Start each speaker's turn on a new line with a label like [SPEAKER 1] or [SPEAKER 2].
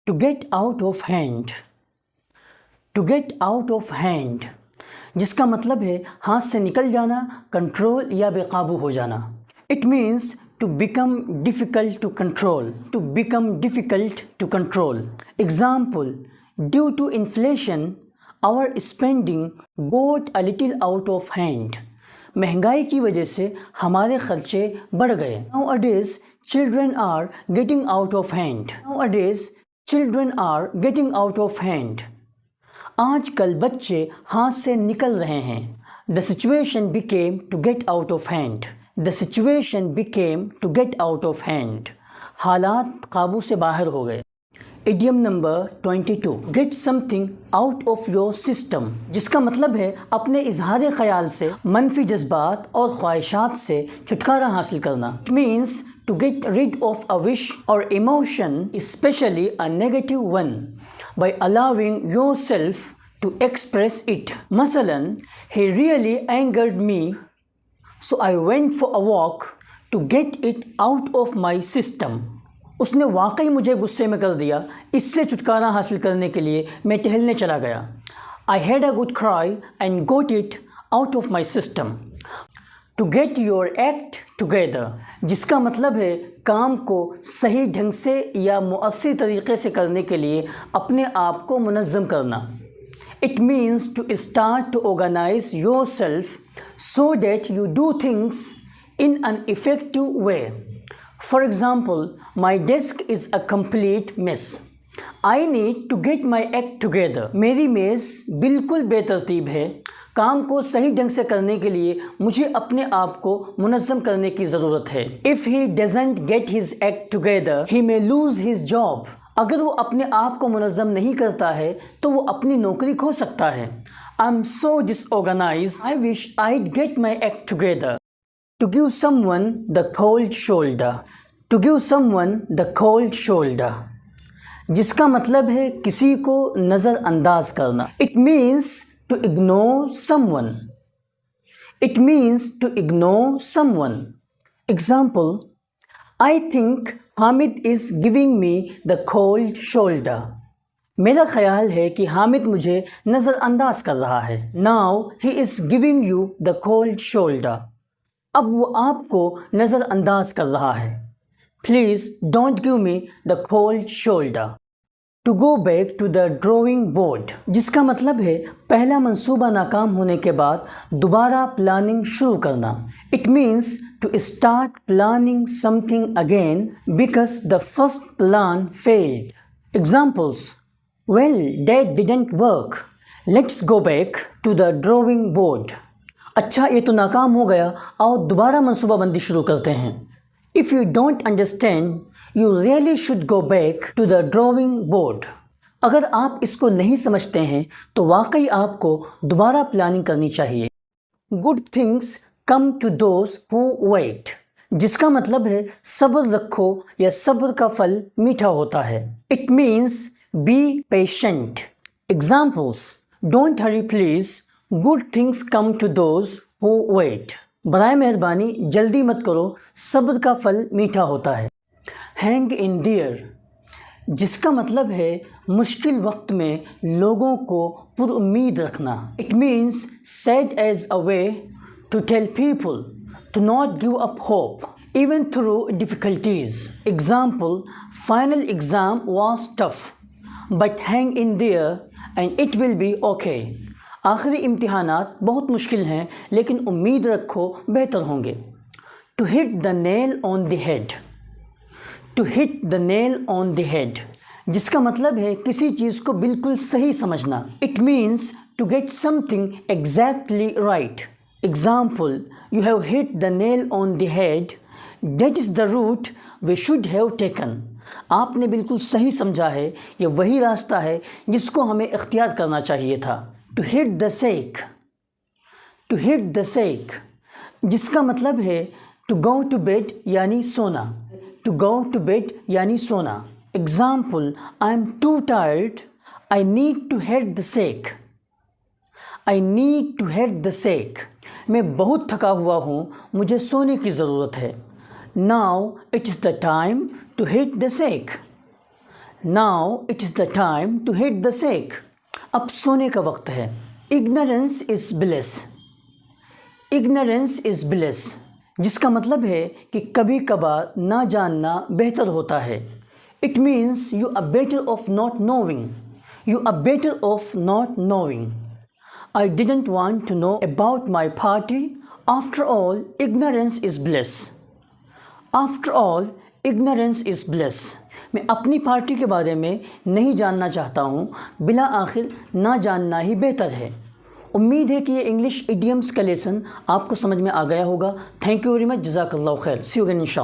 [SPEAKER 1] To get out of hand, to get out of hand जिसका मतलब है हाथ से निकल जाना, कंट्रोल या बेकाबू हो जाना। It means to become difficult to control, to become difficult to control. Example, due to inflation our spending got a little out of hand. महंगाई की वजह से हमारे खर्चे बढ़ गए। Nowadays children are getting out of hand. Nowadays children are getting out of hand. आजकल बच्चे हाथ से निकल रहे हैं। The situation became to get out of hand. The situation became to get out of hand. हालात काबू से बाहर हो गए। Idiom number 22, get something out of your system जिसका मतलब है अपने इजहार ख्याल से मनफी जज्बात और ख्वाहिशात से छुटकारा हासिल करना। It means to get rid of a wish or emotion, especially a negative one, by allowing yourself to express it. मसलन, he really angered me so I went for a walk to get it out of my system. उसने वाकई मुझे गुस्से में कर दिया, इससे छुटकारा हासिल करने के लिए मैं टहलने चला गया। I had a good cry and got it out of my system. To get your act together जिसका मतलब है काम को सही ढंग से या मुअस्सिर तरीके से करने के लिए अपने आप को मुनज़्ज़म करना। It means to start to organise yourself so that you do things in an effective way. For example, my desk is a complete mess. I need to get my act together. मेरी मेज़ बिल्कुल बेतरतीब है। काम को सही ढंग से करने के लिए मुझे अपने आप को मुनज़्ज़म करने की ज़रूरत है। If he doesn't get his act together, he may lose his job. अगर वो अपने आप को मुनज़्ज़म नहीं करता है तो वो अपनी नौकरी खो सकता है। I'm so disorganized. I wish I'd get my act together. To give someone the cold shoulder. To give someone the cold shoulder जिसका मतलब है किसी को नज़रअंदाज करना। It means to ignore someone. It means to ignore someone. Example, I think Hamid is giving me the cold shoulder. मेरा ख्याल है कि हामिद मुझे नज़रअंदाज कर रहा है। Now he is giving you the cold shoulder. अब वो आपको नज़रअंदाज कर रहा है। Please don't give me the cold shoulder. To go back to the drawing board जिसका मतलब है पहला मंसूबा नाकाम होने के बाद दोबारा प्लानिंग शुरू करना। It means to start planning something again because the first plan failed. Examples, well that didn't work, let's go back to the drawing board. अच्छा, ये तो नाकाम हो गया, आओ दोबारा मंसूबाबंदी शुरू करते हैं। If you don't understand, you really should go back to the drawing board. अगर आप इसको नहीं समझते हैं तो वाकई आपको दोबारा प्लानिंग करनी चाहिए। Good things come to those who wait जिसका मतलब है सब्र रखो या सब्र का फल मीठा होता है। It means be patient. Examples, don't hurry please, good things come to those who wait. बराए मेहरबानी जल्दी मत करो, सब्र का फल मीठा होता है। हैंग इन देयर जिसका मतलब है मुश्किल वक्त में लोगों को पुरुम्मीद रखना। It means said as a way to tell people to not give up hope even through difficulties. Example, final exam was tough but hang in there and it will be okay. आखिरी इम्तिहानात बहुत मुश्किल हैं लेकिन उम्मीद रखो बेहतर होंगे। To hit the nail on the head. To hit the nail on the head जिसका मतलब है किसी चीज़ को बिल्कुल सही समझना। It means to get something exactly right. Example, you have hit the nail on the head, that is the route we should have taken. आपने बिल्कुल सही समझा है, ये वही रास्ता है जिसको हमें इख्तियार करना चाहिए था। To hit the sack. To hit the sack जिसका मतलब है टू गो टू बेड यानी सोना। टू गो टू बेड यानी सोना। Example, I am too tired, I need to hit the sack. I need to hit the sack मैं बहुत थका हुआ हूँ, मुझे सोने की ज़रूरत है। Now it is the time to hit the sack. Now it is the time to hit the sack. अब सोने का वक्त है। Ignorance is bliss. Ignorance is bliss जिसका मतलब है कि कभी कभार ना जानना बेहतर होता है। It means you are better off not knowing. You are better off not knowing. I didn't want to know about my party. After all, ignorance is bliss. After all, ignorance is bliss. मैं अपनी party के बारे में नहीं जानना चाहता हूँ, बिला आखिर ना जानना ही बेहतर है। उम्मीद है कि ये इंग्लिश इडियम्स का लेसन आपको समझ में आ गया होगा। Thank you very much. जज़ाकल्लाहु खैर। सी यू अगेन इंशाअल्लाह।